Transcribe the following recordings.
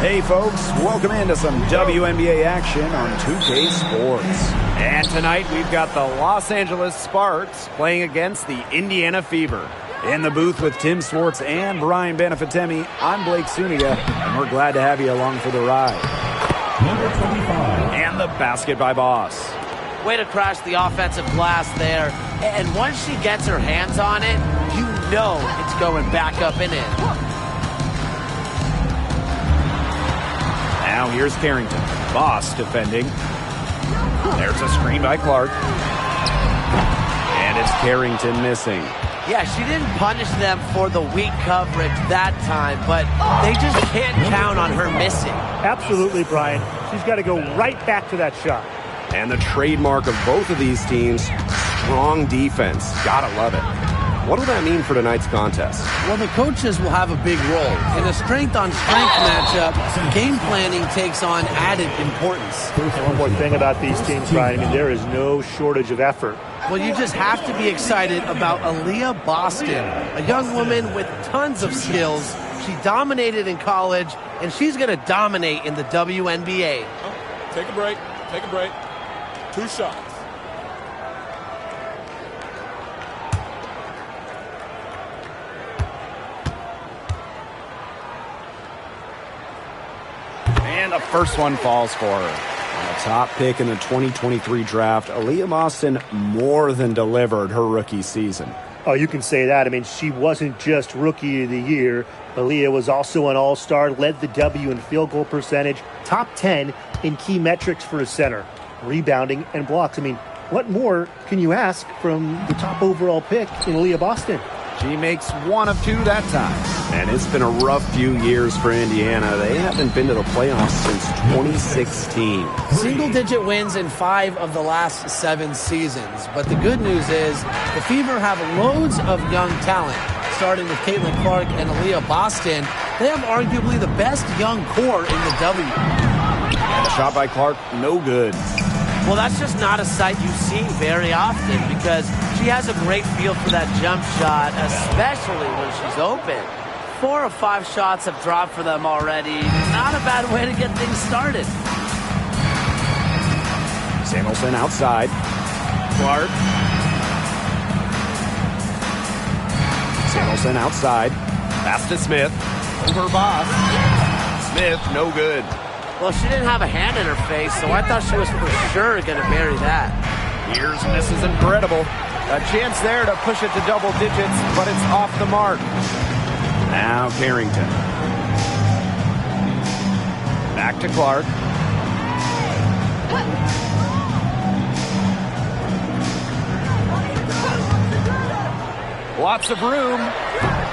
Hey folks, welcome into some WNBA action on 2K Sports. And tonight we've got the Los Angeles Sparks playing against the Indiana Fever. In the booth with Tim Swartz and Brian Benefitemi, I'm Blake Suniga, and we're glad to have you along for the ride. Number 25. And the basket by Boss. Way to crash the offensive glass there. And once she gets her hands on it, you know it's going back up and in. Now here's Carrington. Boss defending. There's a screen by Clark. And it's Carrington missing. Yeah, she didn't punish them for the weak coverage that time, but they just can't count on her missing. Absolutely, Brian. She's got to go right back to that shot. And the trademark of both of these teams, strong defense. Gotta love it. What will that mean for tonight's contest? Well, the coaches will have a big role. In a strength-on-strength matchup, game planning takes on added importance. One more thing about these teams, Brian. I mean, there is no shortage of effort. Well, you just have to be excited about Aaliyah Boston, a young woman with tons of skills. She dominated in college, and she's going to dominate in the WNBA. Oh, take a break. Take a break. 2 shots. And the first one falls for her. On the top pick in the 2023 draft, Aaliyah Boston more than delivered her rookie season. Oh, you can say that. I mean, she wasn't just Rookie of the Year. Aaliyah was also an All-Star, led the W in field goal percentage, top 10 in key metrics for a center, rebounding and blocks. I mean, what more can you ask from the top overall pick in Aaliyah Boston? She makes 1 of 2 that time. And it's been a rough few years for Indiana. They haven't been to the playoffs since 2016. Single-digit wins in 5 of the last 7 seasons. But the good news is the Fever have loads of young talent. Starting with Caitlin Clark and Aaliyah Boston, they have arguably the best young core in the W. And a shot by Clark, no good. Well, that's just not a sight you see very often because she has a great feel for that jump shot, especially when she's open. 4 of 5 shots have dropped for them already. Not a bad way to get things started. Samuelson outside. Clark. Samuelson outside. Pass to Smith. Over Boss. Smith, no good. Well, she didn't have a hand in her face, so I thought she was for sure going to bury that. Here's Mrs. Incredible. A chance there to push it to double digits, but it's off the mark. Now Carrington. Back to Clark. Lots of room.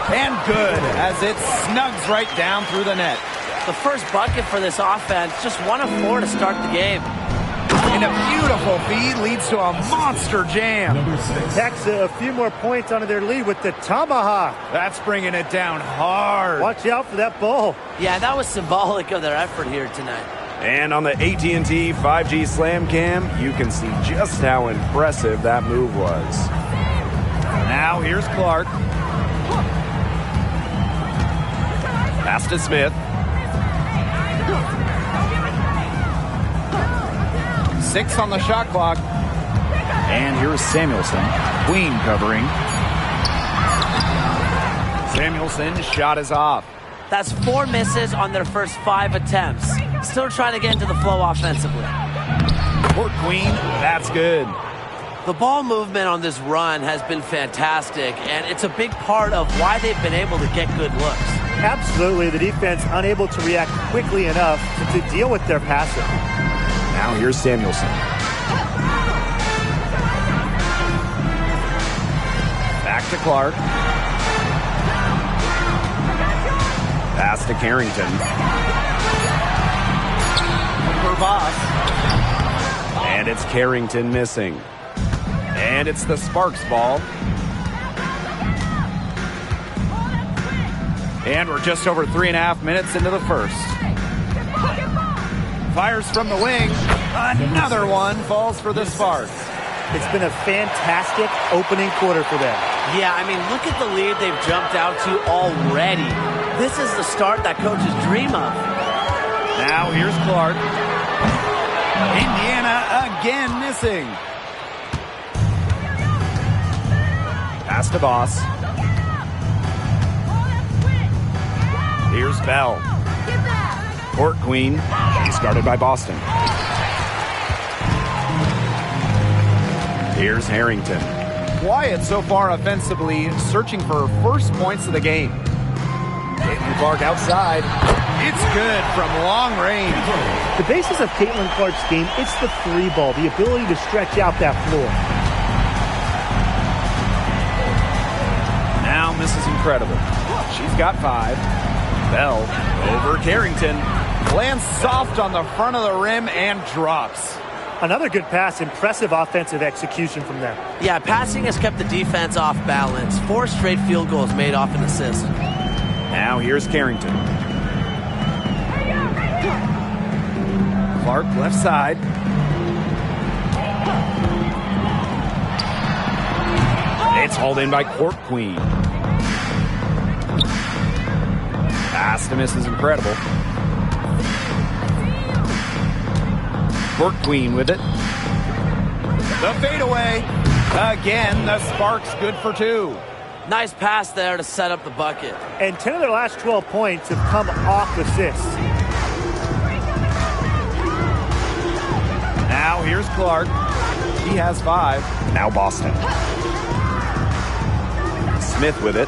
And good, as it snugs right down through the net. The first bucket for this offense, just 1 of 4 to start the game. And a beautiful feed leads to a monster jam. Tacks a few more points onto their lead with the tomahawk. That's bringing it down hard. Watch out for that ball. Yeah, that was symbolic of their effort here tonight. And on the AT&T 5G Slam Cam, you can see just how impressive that move was. Now here's Clark. Pass to Smith. 6 on the shot clock. And here's Samuelson. Queen covering. Samuelson's shot is off. That's 4 misses on their first 5 attempts. Still trying to get into the flow offensively. For Queen, that's good. The ball movement on this run has been fantastic, and it's a big part of why they've been able to get good looks. Absolutely. The defense unable to react quickly enough to deal with their passing. Now here's Samuelson. Back to Clark. Pass to Carrington. For Boss. And it's Carrington missing. And it's the Sparks ball. And we're just over 3.5 minutes into the first. Fires from the wing. Another one falls for the Sparks. It's been a fantastic opening quarter for them. Yeah, I mean, look at the lead they've jumped out to already. This is the start that coaches dream of. Now here's Clark. Indiana again missing. Pass to Boss. Here's Bell. Court Queen. She's guarded by Boston. Here's Harrington. Quiet so far offensively, searching for first points of the game. Caitlin Clark outside. It's good from long range. The basis of Caitlin Clark's game, it's the three ball, the ability to stretch out that floor. Now Mrs. Incredible. She's got 5. Bell over Carrington. Lands soft on the front of the rim and drops. Another good pass, impressive offensive execution from them. Yeah, passing has kept the defense off balance. 4 straight field goals made off an assist. Now here's Carrington. Clark left side. It's hauled in by Court Queen. Pass to Mrs. Incredible. Court Queen with it. The fadeaway. Again, the Sparks good for 2. Nice pass there to set up the bucket. And 10 of their last 12 points have come off assists. Now here's Clark. He has 5. Now Boston. Smith with it.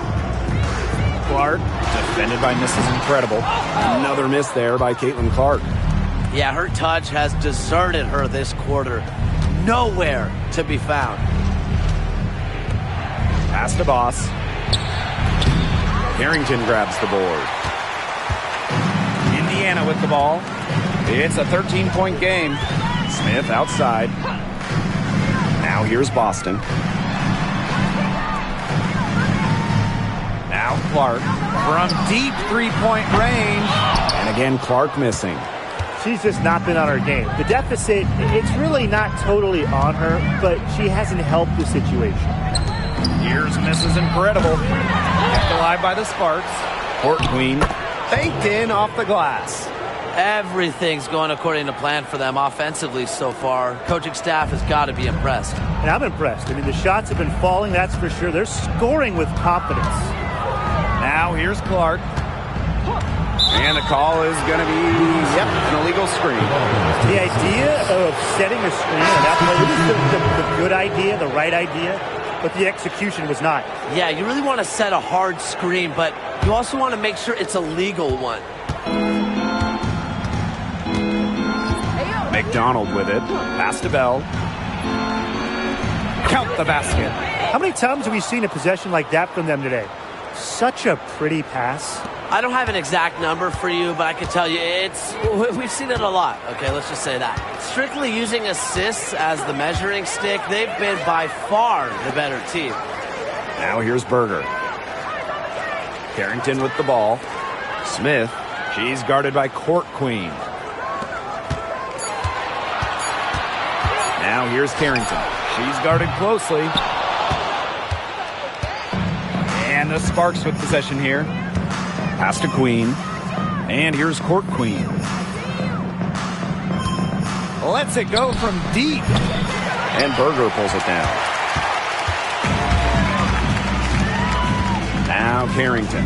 Clark defended by Mrs. Incredible. Another miss there by Caitlin Clark. Yeah, her touch has deserted her this quarter. Nowhere to be found. Pass to Boss. Harrington grabs the board. Indiana with the ball. It's a 13-point game. Smith outside. Now here's Boston. Now Clark from deep three-point range. And again, Clark missing. She's just not been on her game. The deficit, it's really not totally on her, but she hasn't helped the situation. Here's Mrs. Incredible. Kept alive by the Sparks. Court Queen baked in off the glass. Everything's going according to plan for them offensively so far. Coaching staff has got to be impressed. And I'm impressed. I mean, the shots have been falling, that's for sure. They're scoring with confidence. Now here's Clark. And the call is going to be, an illegal screen. The idea of setting a screen on that play was the good idea, the right idea, but the execution was not. Yeah, you really want to set a hard screen, but you also want to make sure it's a legal one. McDonald with it. Pass to Bell. Count the basket. How many times have we seen a possession like that from them today? Such a pretty pass. I don't have an exact number for you, but I can tell you we've seen it a lot. Okay, let's just say that. Strictly using assists as the measuring stick, they've been by far the better team. Now here's Berger. Carrington with the ball. Smith, she's guarded by Court Queen. Now here's Carrington. She's guarded closely. And the Sparks with possession here. Pass to Queen. And here's Court Queen. Lets it go from deep. And Berger pulls it down. Now Carrington.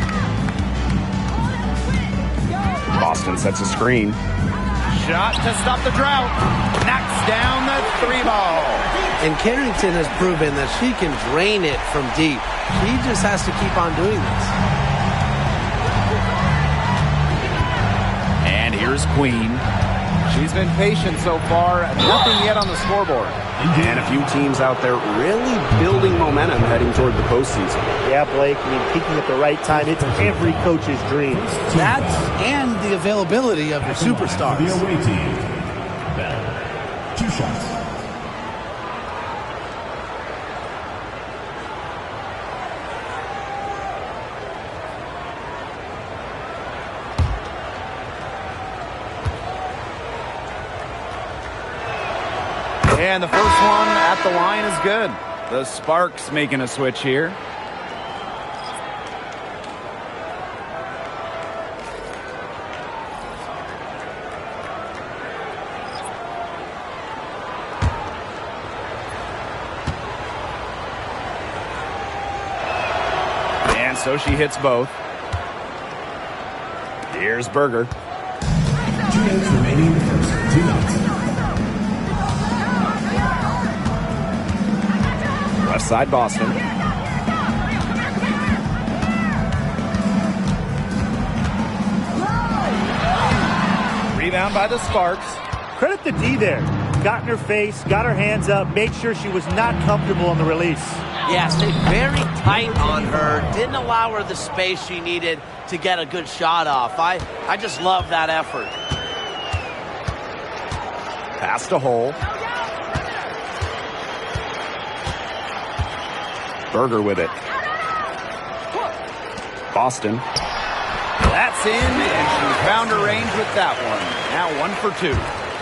Boston sets a screen. Shot to stop the drought. Knocks down the 3-ball. And Carrington has proven that she can drain it from deep. She just has to keep on doing this. And here's Queen. She's been patient so far. Nothing yet on the scoreboard. And a few teams out there really building momentum heading toward the postseason. Yeah, Blake, I mean, peaking at the right time, it's every coach's dream. That and the availability of your superstars. The away team. Bell. 2 shots. And the first one at the line is good. The Sparks making a switch here. And so she hits both. Here's Berger. 2 minutes remaining in the first. 2 minutes. Left side, Boston. Rebound by the Sparks. Credit the D there. Got in her face, got her hands up, made sure she was not comfortable on the release. Yeah, stayed very tight on her. Didn't allow her the space she needed to get a good shot off. I just love that effort. Pass to Hole. Berger with it. Boston. That's in, and she found her range with that one. Now 1 for 2.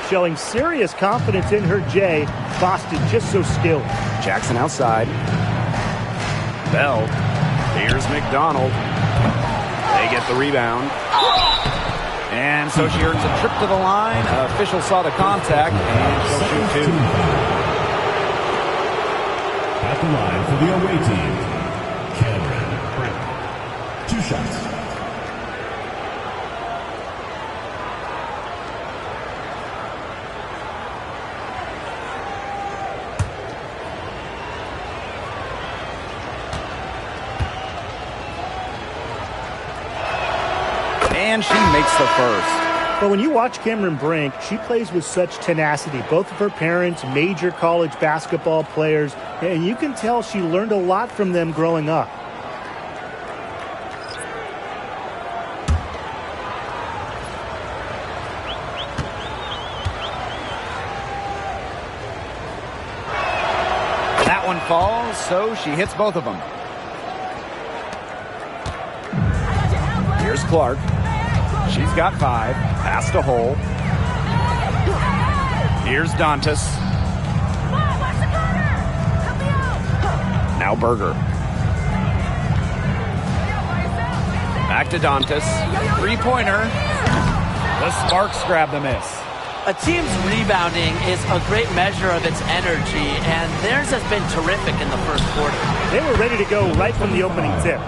Showing serious confidence in her J. Boston just so skilled. Jackson outside. Bell. Here's McDonald. They get the rebound. And so she earns a trip to the line. Official saw the contact, and she'll shoot 2. At the line for the away team, Cameron Brink. 2 shots. And she makes the first. But when you watch Cameron Brink, she plays with such tenacity. Both of her parents, major college basketball players, and you can tell she learned a lot from them growing up. That one falls, so she hits both of them. Here's Clark. She's got 5. Pass to Hole. Here's Dantas. Now Berger. Back to Dantas. 3-pointer. The Sparks grab the miss. A team's rebounding is a great measure of its energy, and theirs has been terrific in the first quarter. They were ready to go right from the opening tip.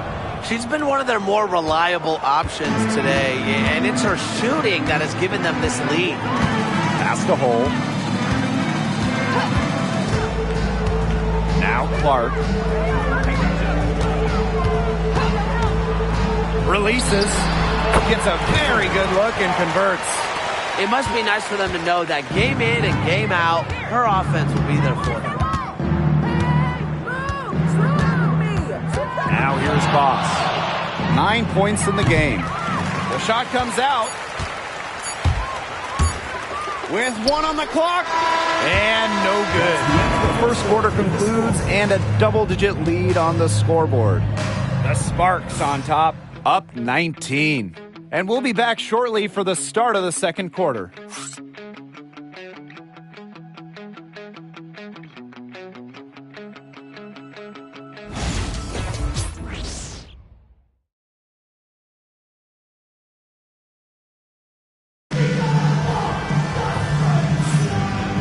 She's been one of their more reliable options today, and it's her shooting that has given them this lead. Pass to Hole. Now Clark. Releases. Gets a very good look and converts. It must be nice for them to know that game in and game out, her offense will be there for them. Now here's Boss. 9 points in the game. The shot comes out. With 1 on the clock. And no good. The first quarter concludes and a double-digit lead on the scoreboard. The Sparks on top, up 19. And we'll be back shortly for the start of the second quarter.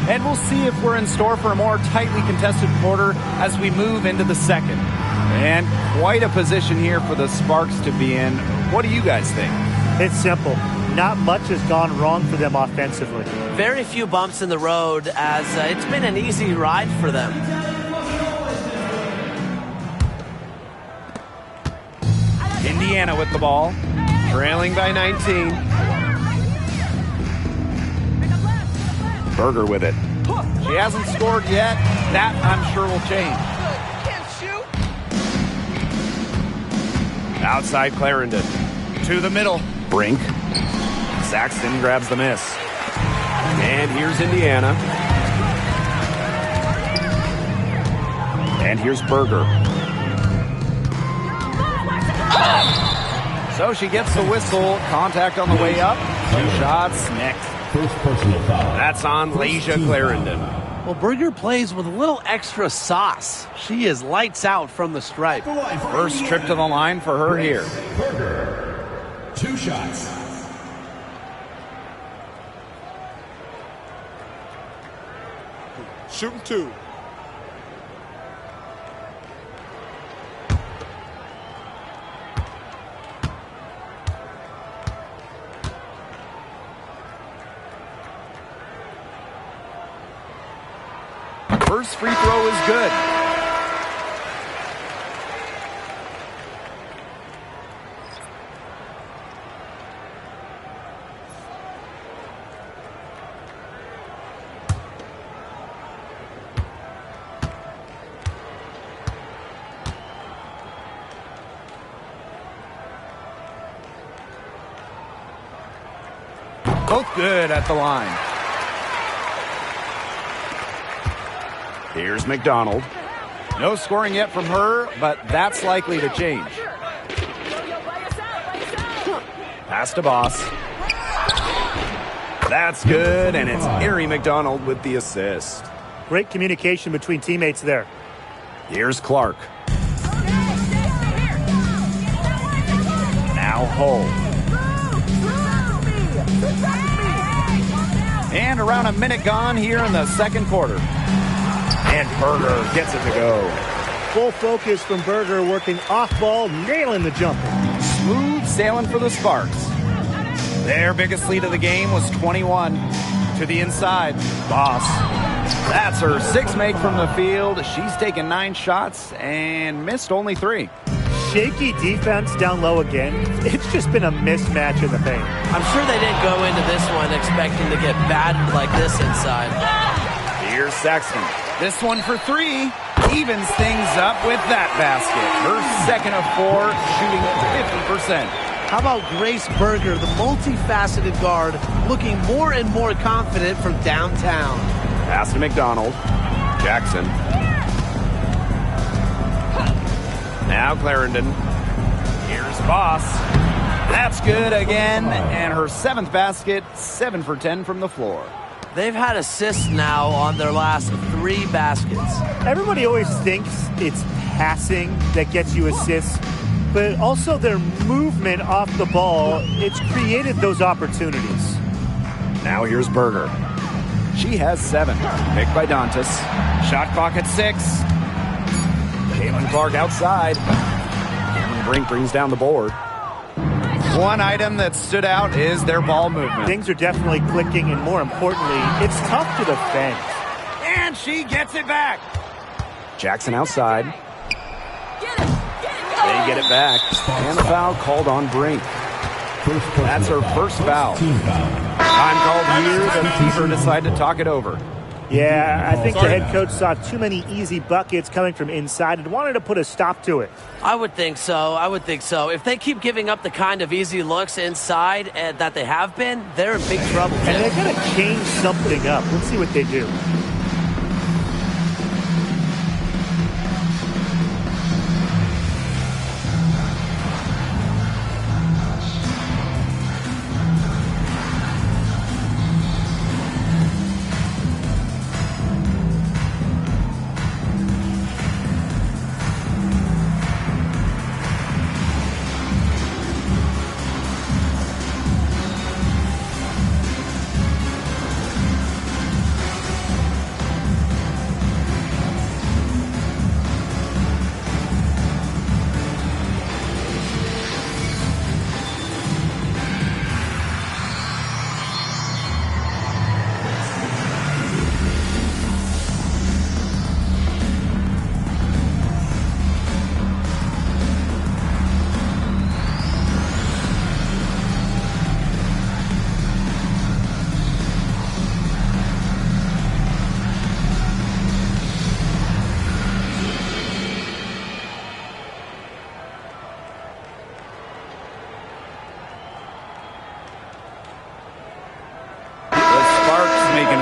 And we'll see if we're in store for a more tightly contested quarter as we move into the second. And quite a position here for the Sparks to be in. What do you guys think? It's simple. Not much has gone wrong for them offensively. Very few bumps in the road, as it's been an easy ride for them. Indiana with the ball, trailing by 19. Berger with it. She hasn't scored yet. That, I'm sure, will change. Outside Clarendon. To the middle. Brink. Saxton grabs the miss. And here's Indiana. And here's Berger. So she gets the whistle. Contact on the way up. 2 shots next. First personal foul. That's on Lasia Clarendon. Well, Berger plays with a little extra sauce. She is lights out from the stripe. First trip to the line for her here. Berger. 2 shots. Shooting 2. first free throw is good. Both good at the line. Here's McDonald. No scoring yet from her, but that's likely to change. Pass to Boss. That's good, and it's Ari McDonald with the assist. Great communication between teammates there. Here's Clark. Now Hull. And around a minute gone here in the second quarter. And Berger gets it to go. Full focus from Berger, working off ball, nailing the jumper. Smooth sailing for the Sparks. Their biggest lead of the game was 21. To the inside, Boss. That's her sixth make from the field. She's taken 9 shots and missed only 3. Shaky defense down low again. It's just been a mismatch in the paint. I'm sure they didn't go into this one expecting to get battered like this inside. Here's Sexton. This one for 3. Evens things up with that basket. Her second of 4, shooting 50%. How about Grace Berger, the multifaceted guard, looking more and more confident from downtown. Pass to McDonald. Jackson. Now Clarendon. Here's Boss. That's good again. And her 7th basket, 7 for 10 from the floor. They've had assists now on their last 3 baskets. Everybody always thinks it's passing that gets you assists, but also their movement off the ball, it's created those opportunities. Now here's Berger. She has 7. Picked by Dantas. Shot clock at 6. Caitlin Clark outside. Cameron Brink brings down the board. One item that stood out is their ball movement. Things are definitely clicking, and more importantly, it's tough to defend. And she gets it back. Jackson outside. They get it back. And the foul called on Brink. That's her first foul. Time called here. The Fever decide to talk it over. Yeah, I think the head coach saw too many easy buckets coming from inside and wanted to put a stop to it. I would think so. If they keep giving up the kind of easy looks inside that they have been, they're in big trouble. And they're going to change something up. Let's see what they do.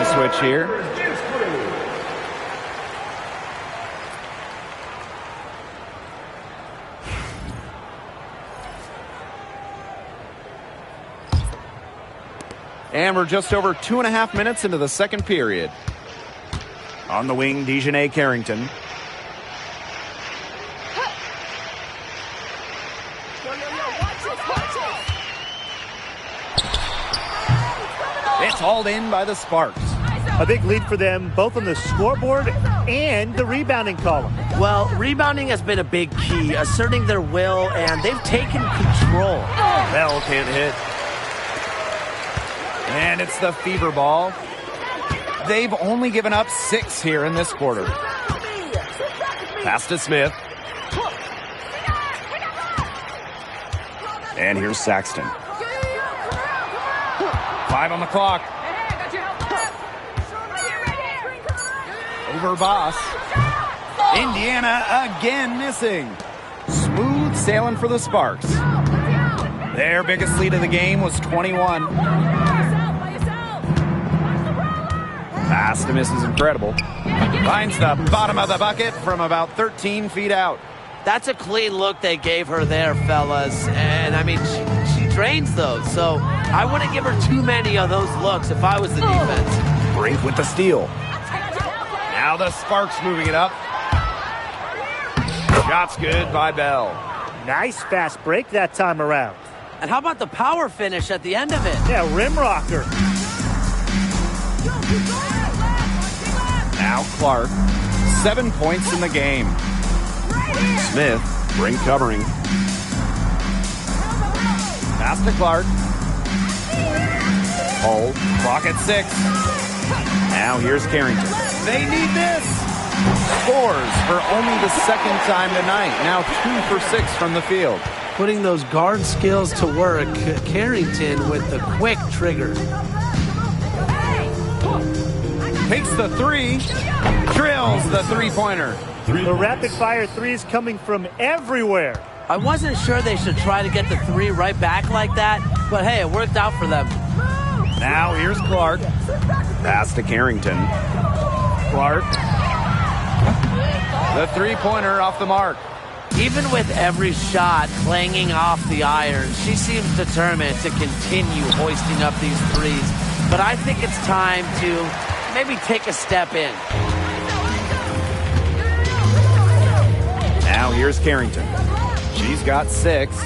Switch here. And we're just over 2.5 minutes into the second period. On the wing, Dejanay Carrington. It's hauled in by the Sparks. A big lead for them, both on the scoreboard and the rebounding column. Well, rebounding has been a big key, asserting their will, and they've taken control. Bell can't hit. And it's the Fever ball. They've only given up 6 here in this quarter. Pass to Smith. And here's Saxton. 5 on the clock. Over Boss. Indiana again missing. Smooth sailing for the Sparks. Their biggest lead of the game was 21. Pass to Mrs. Incredible. Finds the bottom of the bucket from about 13 feet out. That's a clean look they gave her there, fellas. And, I mean, she drains those. So I wouldn't give her too many of those looks if I was the defense. Brink with the steal. Now the Sparks moving it up. Shot's good by Bell. Nice fast break that time around. And how about the power finish at the end of it? Yeah, rim rocker. Now Clark. 7 points in the game. Smith, Brink covering. Pass to Clark. Hull, clock at 6. Now here's Carrington. They need this. Scores for only the second time tonight. Now 2 for 6 from the field. Putting those guard skills to work. Carrington with the quick trigger. Takes the 3. Drills the three-pointer. The rapid-fire threes coming from everywhere. I wasn't sure they should try to get the 3 right back like that, but hey, it worked out for them. Now here's Clark. Pass to Carrington. Clark. The three-pointer off the mark. Even with every shot clanging off the iron, she seems determined to continue hoisting up these threes. But I think it's time to maybe take a step in. Now here's Carrington. She's got 6.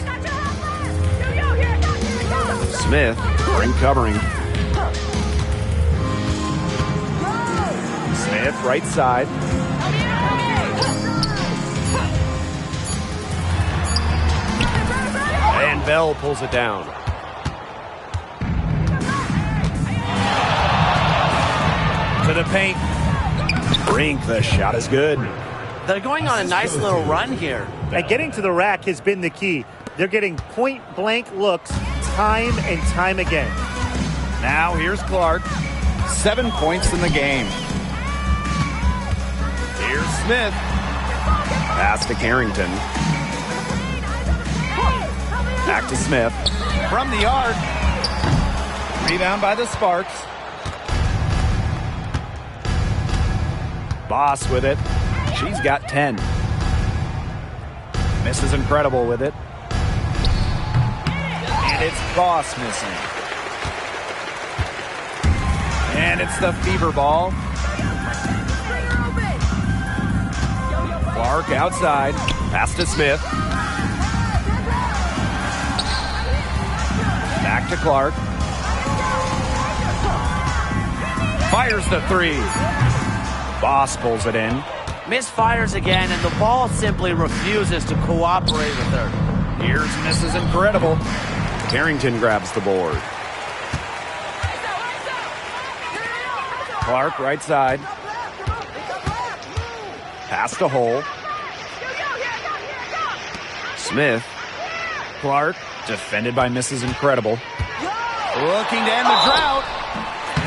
Smith, Brink covering. Smith, right side. And Bell pulls it down. To the paint. Brink, the shot is good. They're going on a nice little run here. And getting to the rack has been the key. They're getting point-blank looks time and time again. Now here's Clark. 7 points in the game. Here's Smith. Pass to Carrington. Back to Smith. From the arc. Rebound by the Sparks. Boss with it. She's got 10. Mrs. Incredible with it. And it's Boss missing. And it's the Fever ball. Clark outside. Pass to Smith. Back to Clark. Fires the 3. Boss pulls it in. Misfires again, and the ball simply refuses to cooperate with her. Here's Mrs. Incredible. Carrington grabs the board. Clark, right side. Pass to Hull. Smith. Clark, defended by Mrs. Incredible. Looking to end the drought.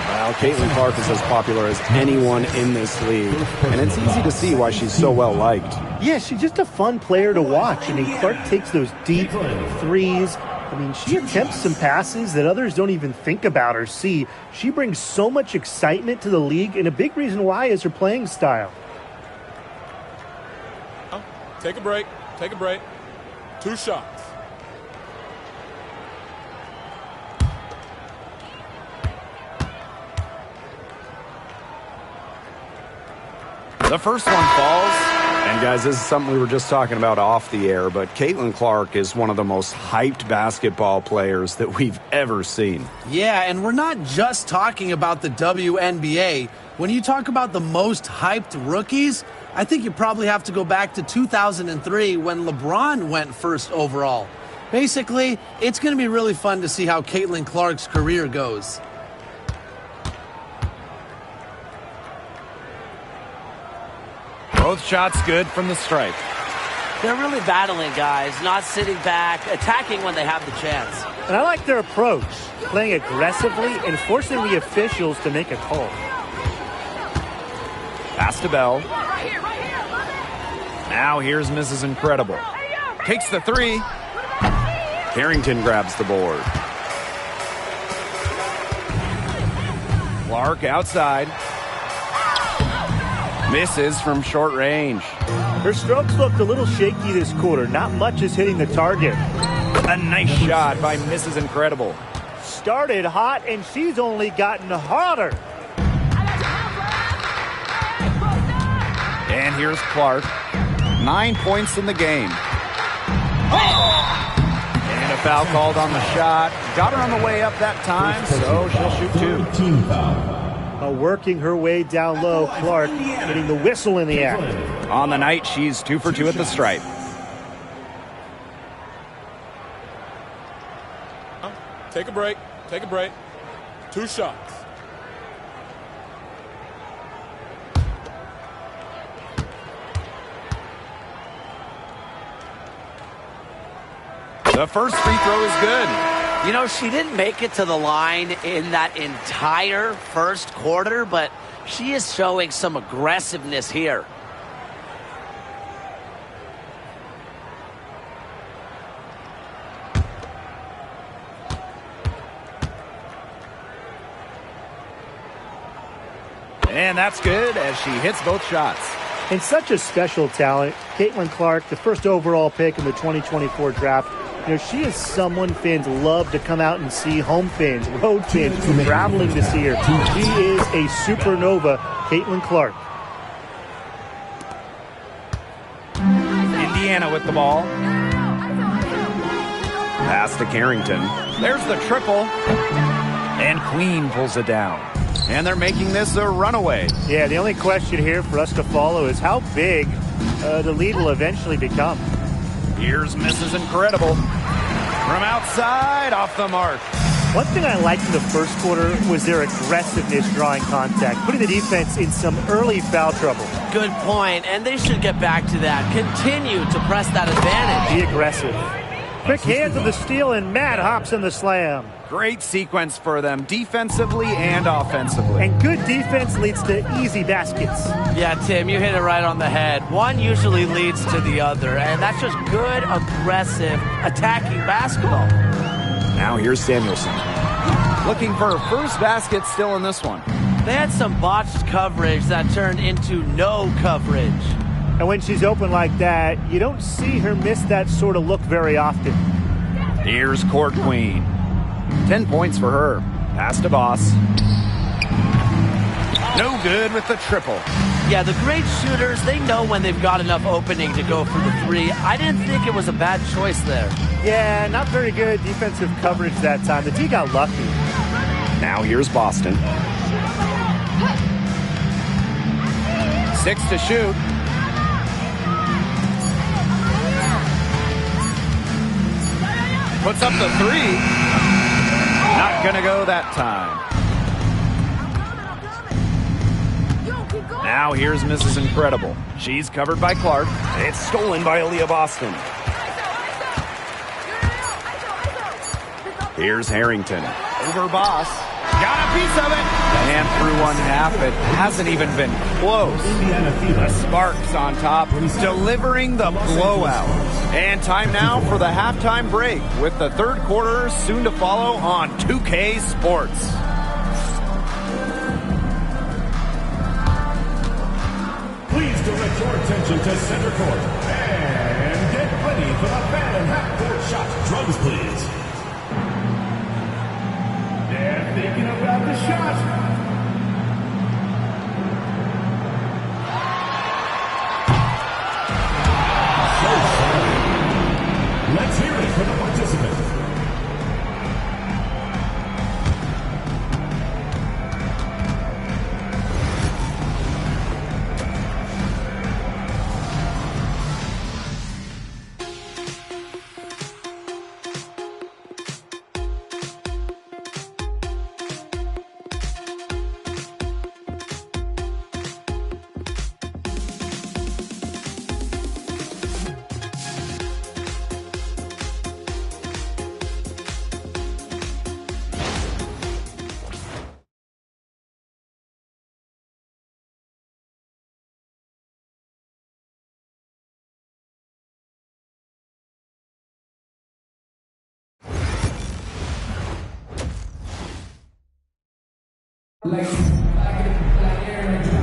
Well, Caitlin Clark is as popular as anyone in this league, and it's easy to see why she's so well liked. Yeah, she's just a fun player to watch. I mean, Clark takes those deep threes. I mean, she attempts some passes that others don't even think about or see. She brings so much excitement to the league, and a big reason why is her playing style. Take a break. Take a break. 2 shots. The first one falls. And guys, this is something we were just talking about off the air, but Caitlin Clark is one of the most hyped basketball players that we've ever seen. Yeah, and we're not just talking about the WNBA. When you talk about the most hyped rookies, I think you probably have to go back to 2003 when LeBron went first overall. Basically, it's going to be really fun to see how Caitlin Clark's career goes. Both shots good from the stripe. They're really battling, guys, not sitting back, attacking when they have the chance. And I like their approach, playing aggressively and forcing the officials to make a call. Pass to Bell. Now here's Mrs. Incredible. Takes the three. Carrington grabs the board. Clark outside. Misses from short range. Her strokes looked a little shaky this quarter. Not much is hitting the target. A nice shot by Mrs. Incredible. Started hot, and she's only gotten hotter. And here's Clark. 9 points in the game. And a foul called on the shot. Got her on the way up that time, so she'll shoot two. Team foul. Working her way down low, Clark getting the whistle in the act. On the night, she's 2 for 2 at the stripe. Take a break. Take a break. 2 shots. The first free throw is good. You know, she didn't make it to the line in that entire first quarter, but she is showing some aggressiveness here. And that's good as she hits both shots. And such a special talent. Caitlin Clark, the first overall pick in the 2024 draft. You know, she is someone fans love to come out and see. Home fans, road fans, traveling to see her. She is a supernova, Caitlin Clark. Indiana with the ball. Pass to Carrington. There's the triple. And Queen pulls it down. And they're making this a runaway. Yeah, the only question here for us to follow is how big the lead will eventually become. Here's Mrs. Incredible. From outside, off the mark. One thing I liked in the first quarter was their aggressiveness drawing contact, putting the defense in some early foul trouble. Good point, and they should get back to that. Continue to press that advantage. Be aggressive. Quick hands of the steal, and Matt hops in the slam. Great sequence for them, defensively and offensively. And good defense leads to easy baskets. Yeah, Tim, you hit it right on the head. One usually leads to the other, and that's just good, aggressive, attacking basketball. Now here's Samuelson. Looking for her first basket still in this one. They had some botched coverage that turned into no coverage. And when she's open like that, you don't see her miss that sort of look very often. Here's Court Queen. 10 points for her. Pass to Boss. No good with the triple. Yeah, the great shooters, they know when they've got enough opening to go for the three. I didn't think it was a bad choice there. Yeah, not very good defensive coverage that time. The D got lucky. Now here's Boston. 6 to shoot. Puts up the three. Not gonna go that time. Now here's Mrs. Incredible. She's covered by Clark. It's stolen by Aaliyah Boston. Here's Harrington. Over Boss. Got a piece of it. And through one half, it hasn't even been close. The Sparks on top, delivering the blowout. And time now for the halftime break, with the third quarter soon to follow on 2K Sports. Please direct your attention to center court and get ready for the Phantom half-court shot. Drums, please. They're thinking about the shot. Let's hear it for the participant.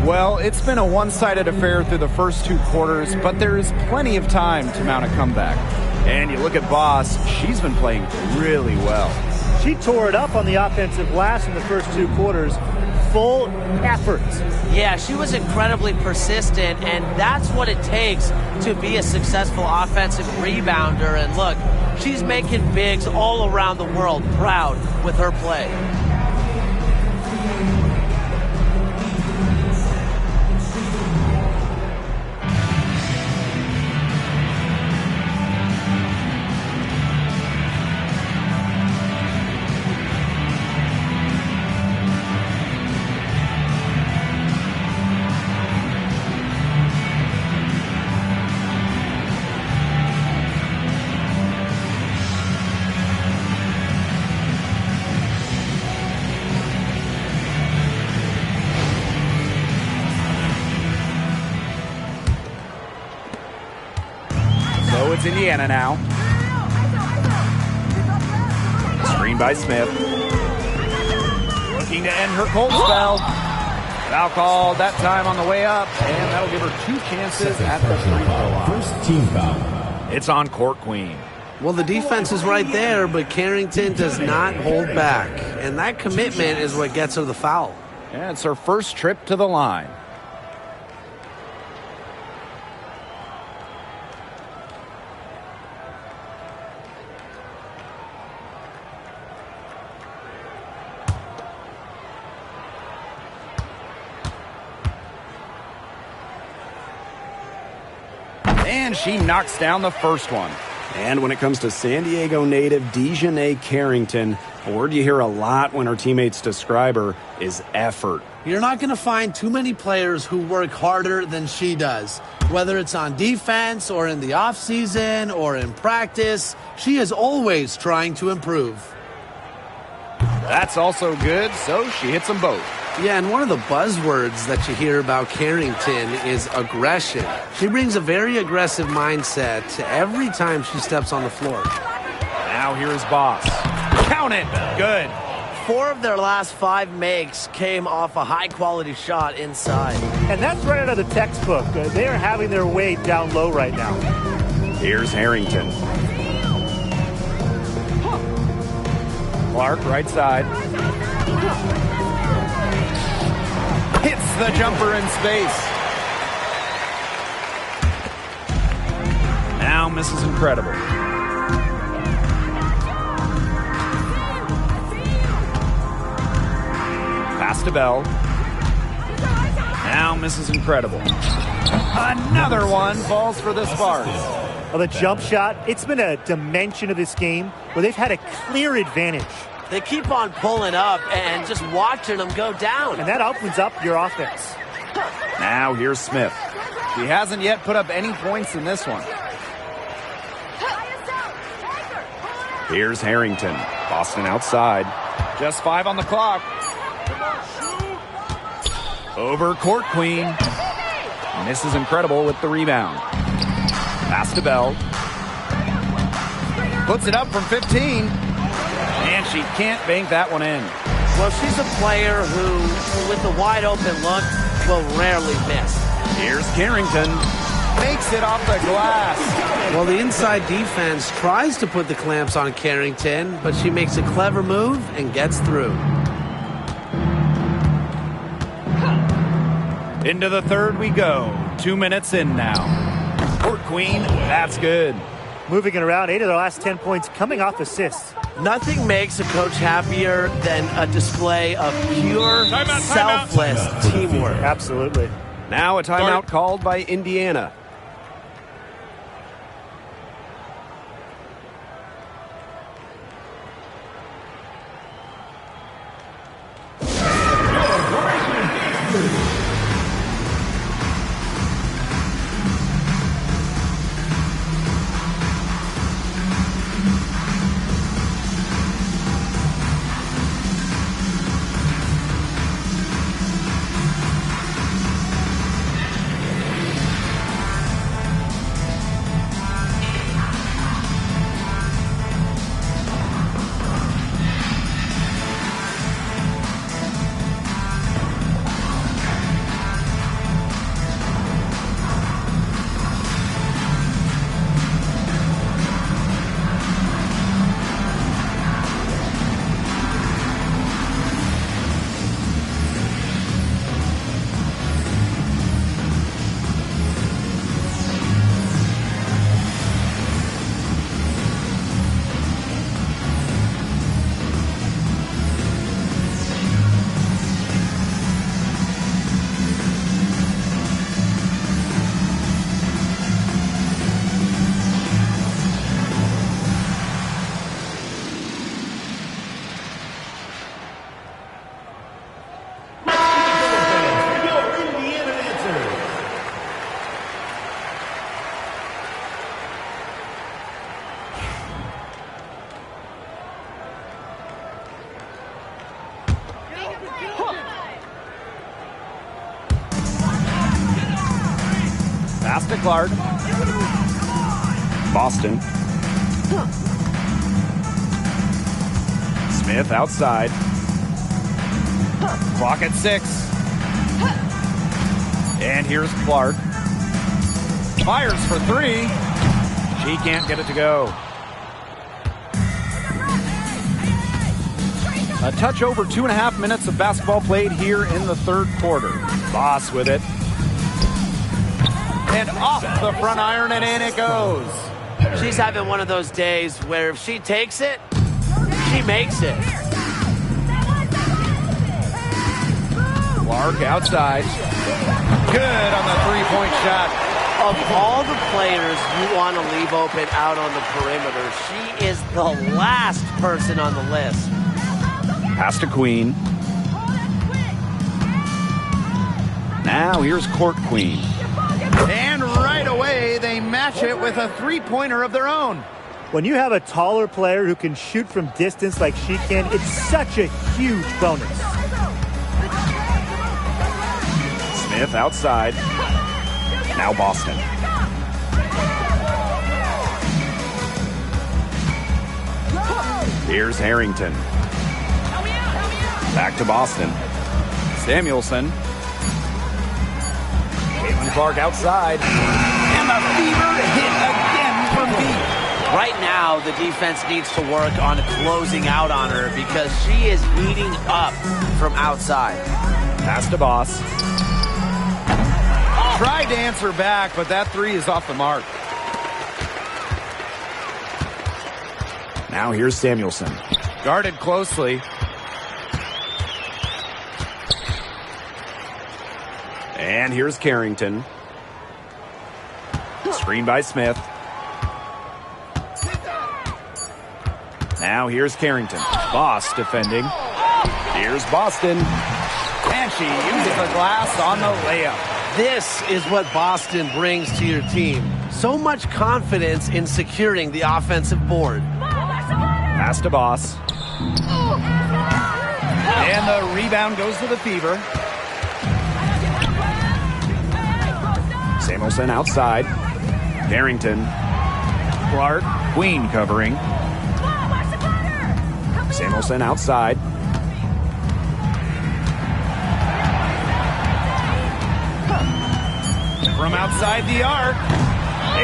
Well, it's been a one-sided affair through the first 2 quarters, but there is plenty of time to mount a comeback. And you look at Boss, she's been playing really well. She tore it up on the offensive glass in the first 2 quarters. Full effort. Yeah, she was incredibly persistent, and that's what it takes to be a successful offensive rebounder. And look, she's making bigs all around the world proud with her play. So it's Indiana now. Screen by Smith. Looking to end her cold spell. Foul called that time on the way up, and that'll give her 2 chances at the free throw line. First team foul. It's on Court Queen. Well, the defense is right there, but Carrington does not hold back. And that commitment is what gets her the foul. And it's her first trip to the line. And she knocks down the first one. And when it comes to San Diego native Dejanay Carrington, a word you hear a lot when her teammates describe her is effort. You're not going to find too many players who work harder than she does. Whether it's on defense or in the offseason or in practice, she is always trying to improve. That's also good, so she hits them both. Yeah, and one of the buzzwords that you hear about Carrington is aggression. She brings a very aggressive mindset to every time she steps on the floor. Now here's Boss. Count it. Good. 4 of their last 5 makes came off a high-quality shot inside. And that's right out of the textbook. They are having their way down low right now. Here's Harrington. Clark, right side. Hits the jumper in space. Now misses incredible. Pass to Bell. Now misses incredible. Another one falls for the Sparks. Well, the jump shot, it's been a dimension of this game where they've had a clear advantage. They keep on pulling up and just watching them go down. And that opens up your offense. Now here's Smith. She hasn't yet put up any points in this one. Here's Harrington. Boston outside. Just 5 on the clock. Over Court Queen. Misses incredible with the rebound. Pass to Bell. Puts it up from 15. And she can't bank that one in. Well, she's a player who, with a wide open look, will rarely miss. Here's Carrington. Makes it off the glass. Well, the inside defense tries to put the clamps on Carrington, but she makes a clever move and gets through. Into the third we go. 2 minutes in now. Court Queen, that's good. Moving it around, 8 of their last 10 points coming off assists. Nothing makes a coach happier than a display of pure, selfless teamwork. Absolutely. Now a timeout called by Indiana. Clark. Boston. Smith outside. Clock at 6. And here's Clark. Fires for 3. She can't get it to go. A touch over 2.5 minutes of basketball played here in the third quarter. Boss with it. And off the front iron, and in it goes. She's having one of those days where if she takes it, she makes it. Clark outside. Good on the three-point shot. Of all the players you want to leave open out on the perimeter, she is the last person on the list. Pass to Queen. Now here's Court Queen. And right away, they match it with a three-pointer of their own. When you have a taller player who can shoot from distance like she can, it's such a huge bonus. Smith outside. Now Boston. Here's Harrington. Back to Boston. Samuelson. Caitlin Clark outside. And the Fever hit again from deep. Right now, the defense needs to work on closing out on her because she is heating up from outside. Pass to Boss. Tried to answer back, but that three is off the mark. Now here's Samuelson. Guarded closely. And here's Carrington. Screen by Smith. Now here's Carrington. Boss defending. Here's Boston. And she uses the glass on the layup. This is what Boston brings to your team. So much confidence in securing the offensive board. Pass to Boss. And the rebound goes to the Fever. Samuelson outside. Carrington. Clark. Queen covering. Samuelson outside. From outside the arc.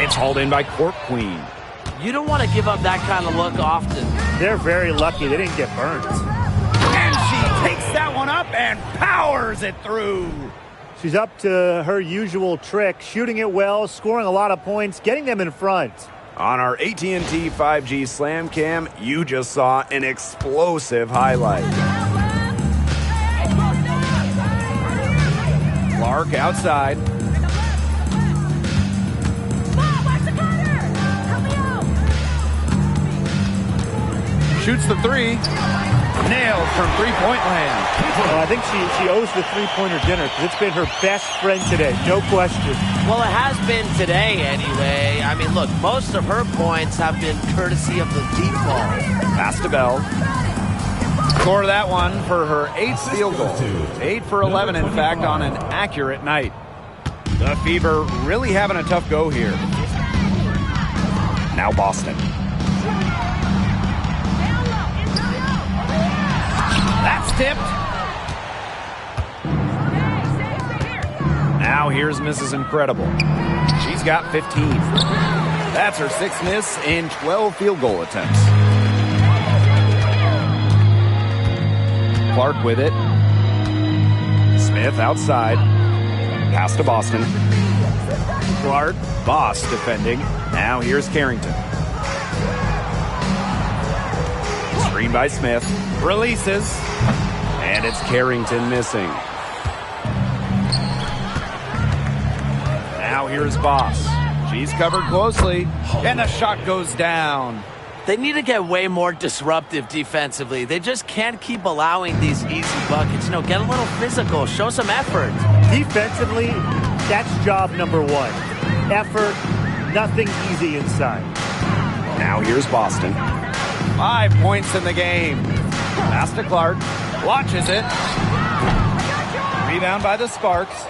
It's hauled in by Court Queen. You don't want to give up that kind of look often. They're very lucky they didn't get burnt. And she takes that one up and powers it through. She's up to her usual trick, shooting it well, scoring a lot of points, getting them in front. On our AT&T 5G Slam Cam, you just saw an explosive highlight. Clark outside. Shoots the three. Nailed from three-point land. Well, I think she owes the three-pointer dinner because it's been her best friend today, no question. Well, it has been today anyway. I mean, look, most of her points have been courtesy of the deep ball. Pass to Bell. Score that one for her 8th field goal. 8 for 11, in fact, on an accurate night. The Fever really having a tough go here. Now Boston. That's tipped. Now here's Mrs. Incredible. She's got 15. That's her 6th miss in 12 field goal attempts. Clark with it. Smith outside. Pass to Boston. Clark. Boss defending. Now here's Carrington. Screen by Smith. Releases. And it's Carrington missing. Now here's Boss. She's covered closely. And the shot goes down. They need to get way more disruptive defensively. They just can't keep allowing these easy buckets. No, get a little physical. Show some effort. Defensively, that's job number one. Effort, nothing easy inside. Now here's Boston. 5 points in the game. Pass to Clark. Watches it. Rebound by the Sparks.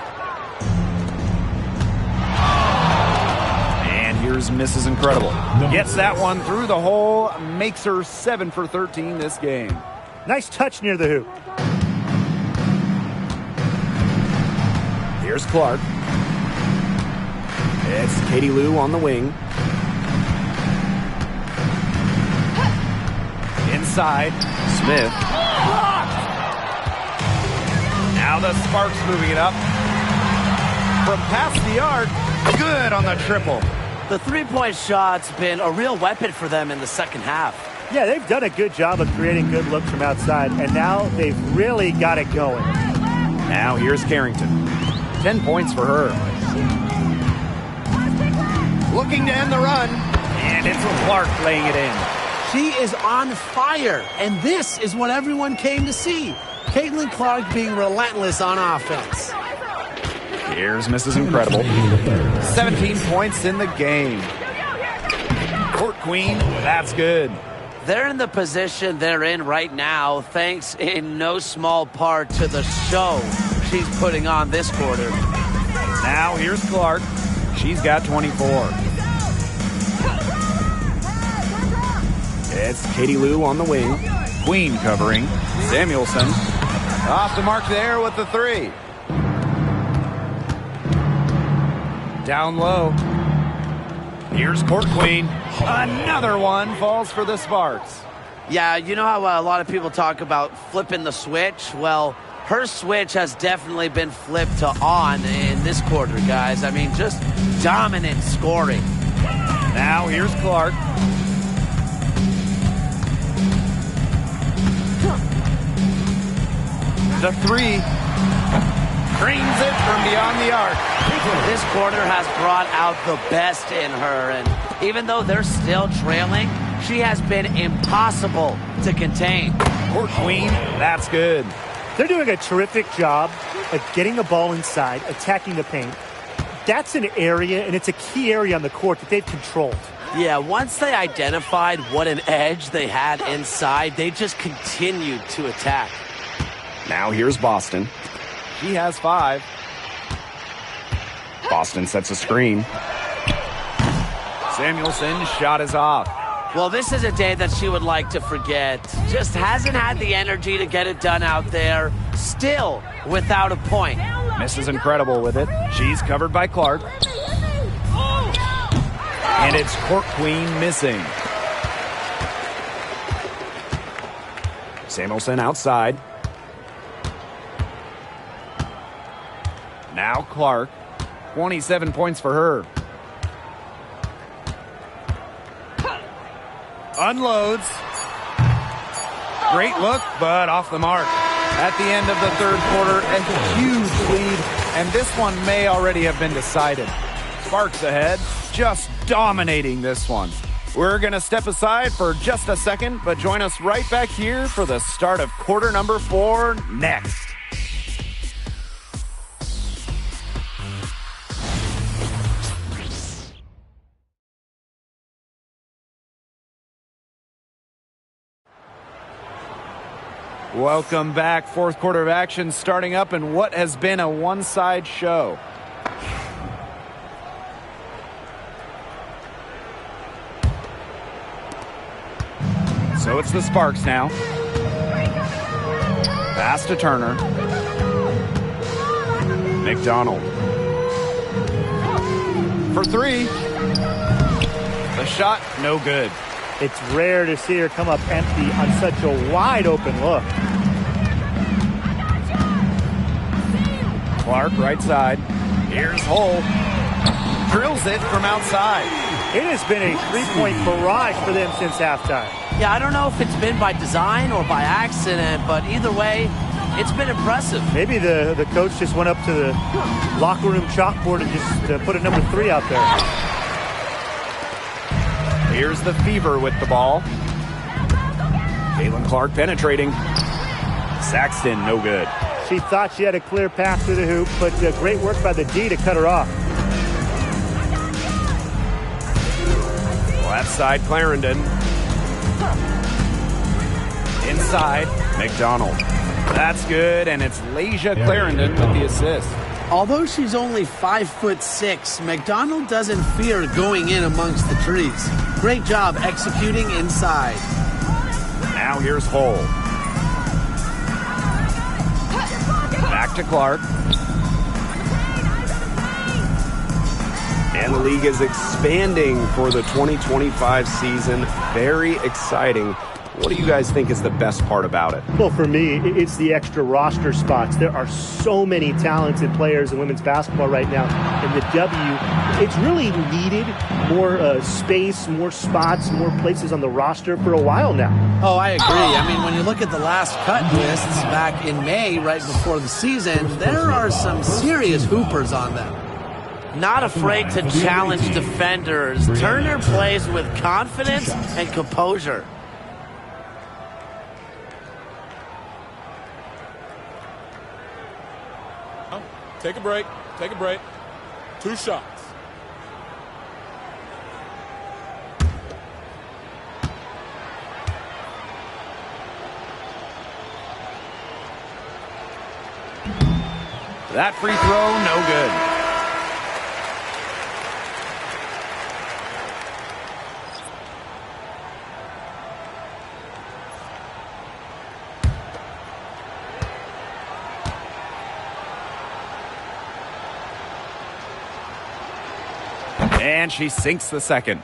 Here's Mrs. Incredible. Gets that one through the hole, makes her 7 for 13 this game. Nice touch near the hoop. Here's Clark. It's Katie Lou on the wing. Inside, Smith. Now the Sparks moving it up. From past the arc, good on the triple. The three-point shot's been a real weapon for them in the second half. Yeah, they've done a good job of creating good looks from outside, and now they've really got it going. Now here's Carrington. 10 points for her. Looking to end the run, and it's Clark laying it in. She is on fire, and this is what everyone came to see. Caitlin Clark being relentless on offense. Here's Mrs. Incredible. 17 points in the game. Court Queen, that's good. They're in the position they're in right now, thanks in no small part to the show she's putting on this quarter. Now here's Clark. She's got 24. It's Katie Lou on the wing. Queen covering. Samuelson off the mark there with the three. Down low. Here's Court Queen. Another one falls for the Sparks. Yeah, you know how a lot of people talk about flipping the switch? Well, her switch has definitely been flipped to on in this quarter, guys. I mean, just dominant scoring. Now here's Clark. The three. Drains it from beyond the arc. This quarter has brought out the best in her, and even though they're still trailing, she has been impossible to contain. Court Queen, that's good. They're doing a terrific job of getting the ball inside, attacking the paint. That's an area, and it's a key area on the court that they've controlled. Yeah, once they identified what an edge they had inside, they just continued to attack. Now here's Boston. She has 5. Boston sets a screen. Samuelson's shot is off. Well, this is a day that she would like to forget. Just hasn't had the energy to get it done out there. Still without a point. Mrs. Incredible with it. She's covered by Clark. And it's Court Queen missing. Samuelson outside. Now Clark. 27 points for her. Unloads. Great look, but off the mark. At the end of the third quarter, a huge lead, and this one may already have been decided. Sparks ahead, just dominating this one. We're going to step aside for just a second, but join us right back here for the start of quarter number 4 next. Welcome back. Fourth quarter of action starting up in what has been a one-side show. So it's the Sparks now. Pass to Turner. McDonald. For 3. The shot, no good. It's rare to see her come up empty on such a wide open look. Clark, right side. Here's Hull. Drills it from outside. It has been a three-point barrage for them since halftime. Yeah, I don't know if it's been by design or by accident, but either way, it's been impressive. Maybe the coach just went up to the locker room chalkboard and just put a number 3 out there. Here's the Fever with the ball. Caitlin Clark penetrating. Saxton, no good. She thought she had a clear path to the hoop, but great work by the D to cut her off. Left side, Clarendon. Inside, McDonald. That's good, and it's Leisha Clarendon with the assist. Although she's only 5'6", McDonald doesn't fear going in amongst the trees. Great job executing inside. Now here's Hull. Back to Clark. And the league is expanding for the 2025 season. Very exciting. What do you guys think is the best part about it? Well, for me, it's the extra roster spots. There are so many talented players in women's basketball right now. In the W, it's really needed more space, more spots, more places on the roster for a while now. Oh, I agree. I mean, when you look at the last cut lists back in May, right before the season, there are some serious hoopers on them. Not afraid to challenge defenders. Turner plays with confidence and composure. Take a break. Take a break. 2 shots. That free throw, no good. And she sinks the second.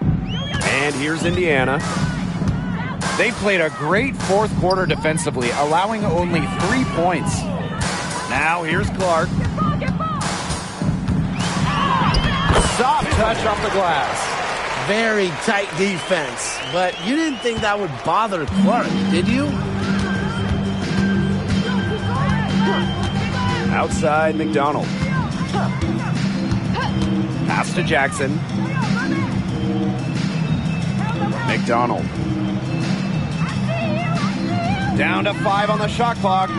And here's Indiana. They played a great fourth quarter defensively, allowing only 3 points. Now here's Clark. Soft touch off the glass. Very tight defense. But you didn't think that would bother Clark, did you? Outside McDonald. Pass to Jackson. McDonald. Down to 5 on the shot clock.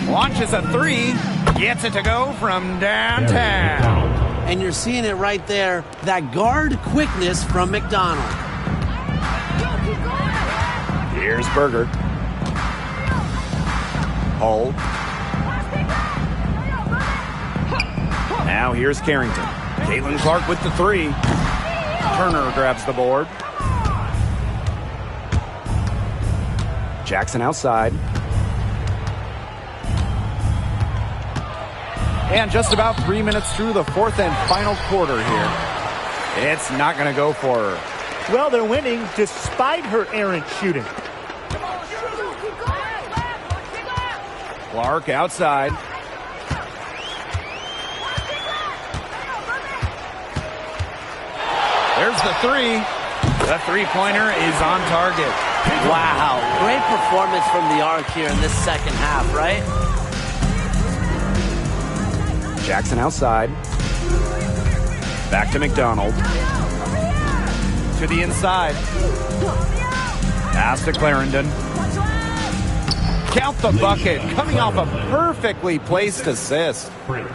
Launches a 3. Gets it to go from downtown. And you're seeing it right there. That guard quickness from McDonald. Here's Berger. Hull. Now here's Carrington. Caitlin Clark with the 3. Turner grabs the board. Jackson outside. And just about 3 minutes through the fourth and final quarter here. It's not going to go for her. Well, they're winning despite her errant shooting. Clark outside. There's the 3. The three-pointer is on target. Wow, great performance from the arc here in this second half, right? Jackson outside. Back to McDonald. To the inside. Pass to Clarendon. Count the bucket, coming off a perfectly placed assist.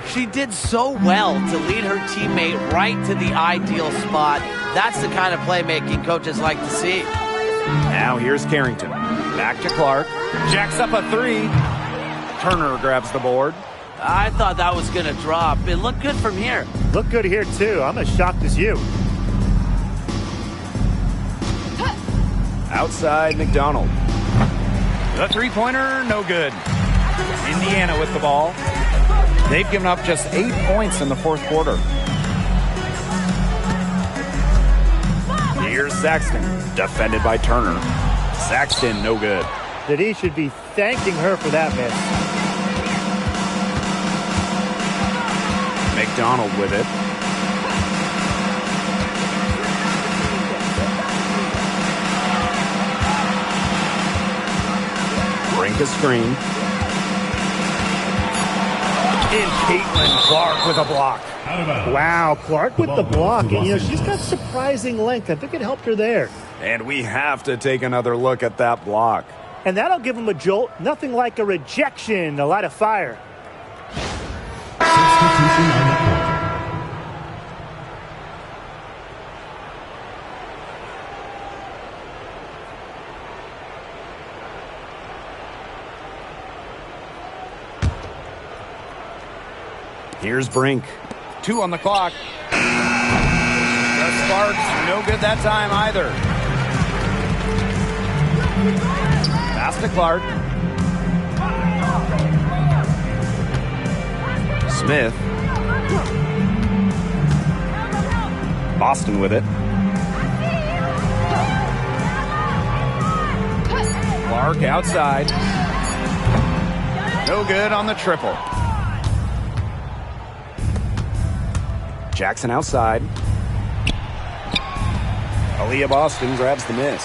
She did so well to lead her teammate right to the ideal spot. That's the kind of playmaking coaches like to see. Now here's Carrington. Back to Clark. Jacks up a 3. Turner grabs the board. I thought that was going to drop. It looked good from here. Look good here, too. I'm as shocked as you. Outside McDonald. The three-pointer, no good. Indiana with the ball. They've given up just 8 points in the fourth quarter. Here's Saxton, defended by Turner. Saxton, no good. That he should be thanking her for that miss. McDonald with it. Brink a screen. And Caitlin Clark with a block. Wow, Clark with the block. And, she's got surprising length. I think it helped her there. And we have to take another look at that block. And that'll give him a jolt. Nothing like a rejection to light a fire. Substitution on the court. Here's Brink. 2 on the clock. The Sparks, no good that time either. Pass to Clark. Smith. Boston with it. Clark outside. No good on the triple. Jackson outside. Aaliyah Boston grabs the miss.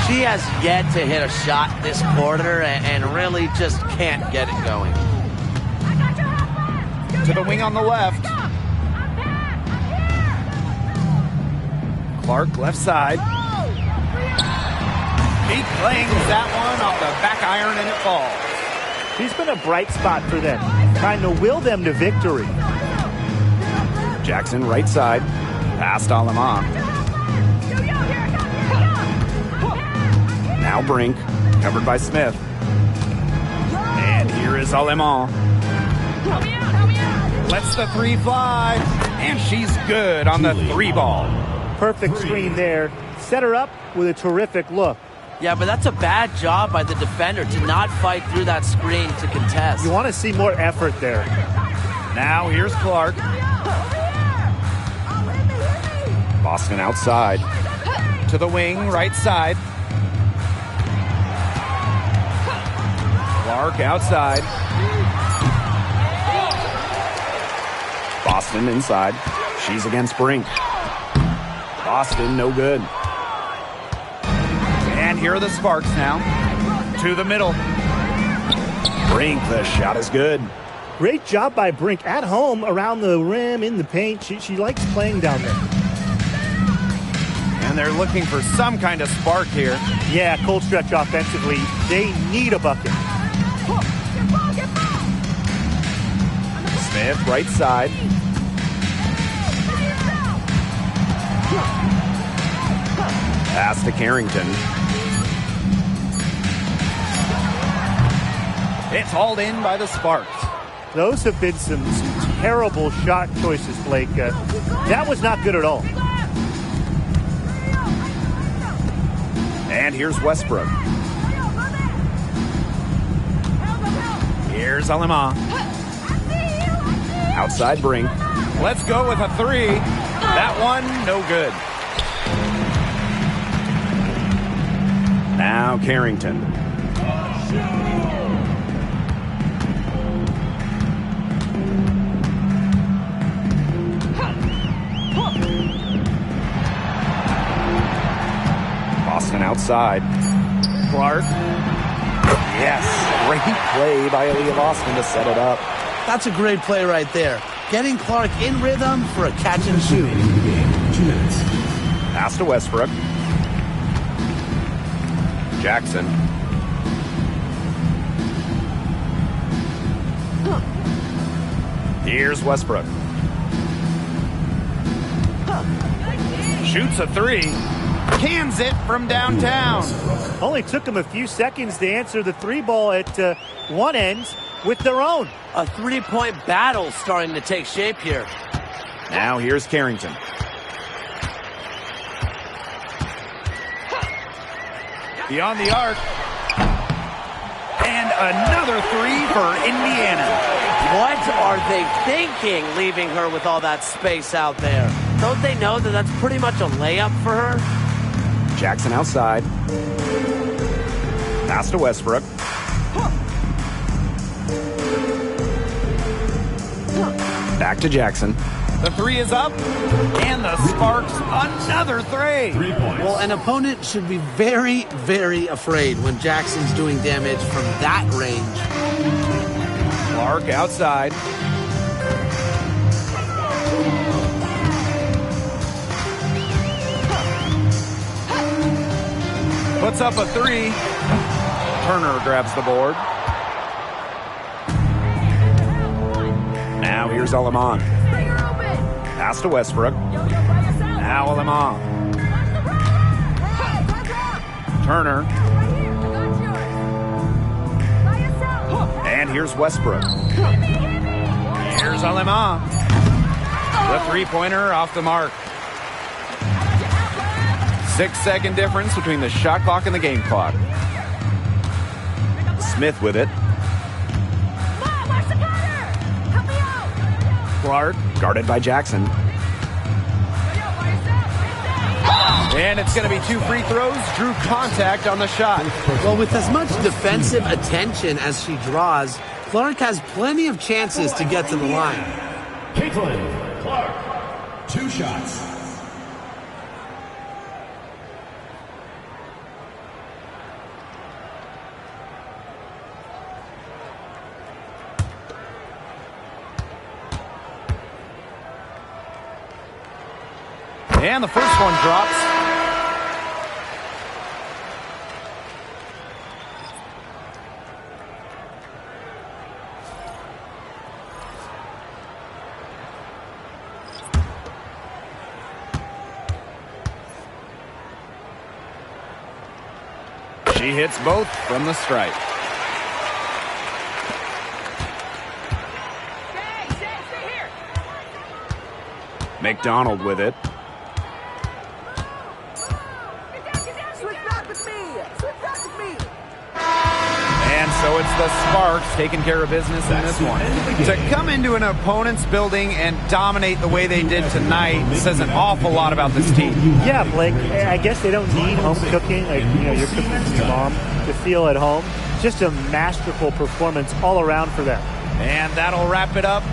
She has yet to hit a shot this quarter and really just can't get it going. To the wing on the left. Clark left side. He claims that one off the back iron and it falls. She's been a bright spot for them, trying to will them to victory. Jackson right side. Past Alema. Now Brink, covered by Smith. And here is Alema. Lets the 3 fly. And she's good on the 3 ball. Perfect screen there. Set her up with a terrific look. Yeah, but that's a bad job by the defender to not fight through that screen to contest. You want to see more effort there. Now here's Clark. Boston outside. To the wing, right side. Clark outside. Boston inside. She's against Brink. Boston, no good. And here are the Sparks now. To the middle. Brink, the shot is good. Great job by Brink at home, around the rim, in the paint. She likes playing down there. And they're looking for some kind of spark here. Yeah, cold stretch offensively. They need a bucket. Smith, right side. Pass to Carrington. It's hauled in by the Sparks. Those have been some terrible shot choices, Blake. That was not good at all. And here's Westbrook. Here's Alema. Outside Brink. Let's go with a 3. That one, no good. Now Carrington. Boston outside. Clark. Yes, great play by Aaliyah Boston to set it up. That's a great play right there. Getting Clark in rhythm for a catch and shoot. Pass to Westbrook. Jackson. Here's Westbrook. Shoots a 3. Cans it from downtown. Only took them a few seconds to answer the 3 ball at one end with their own. A 3-point battle starting to take shape here. Now here's Carrington. Beyond the arc. And another 3 for Indiana. What are they thinking, leaving her with all that space out there? Don't they know that that's pretty much a layup for her? Jackson outside. Pass to Westbrook. Back to Jackson. The 3 is up, and the Sparks another 3. 3 points. Well, an opponent should be very, very afraid when Jackson's doing damage from that range. Clark outside. Puts up a 3. Turner grabs the board. Now here's Alema. Pass to Westbrook. Now Alema. Turner. And here's Westbrook. Here's Here's Alema. The three-pointer off the mark. 6-second difference between the shot clock and the game clock. Smith with it. Clark, guarded by Jackson. And it's going to be 2 free throws. Drew contact on the shot. Well, with as much defensive attention as she draws, Clark has plenty of chances to get to the line. Caitlin Clark, 2 shots. And the first one drops. She hits both from the stripe. Stay here. McDonald with it. And so it's the Sparks taking care of business in this one. To come into an opponent's building and dominate the way they did tonight says an awful lot about this team. Yeah, Blake, I guess they don't need home cooking, like, you're cooking for your mom, to feel at home. Just a masterful performance all around for them. And that'll wrap it up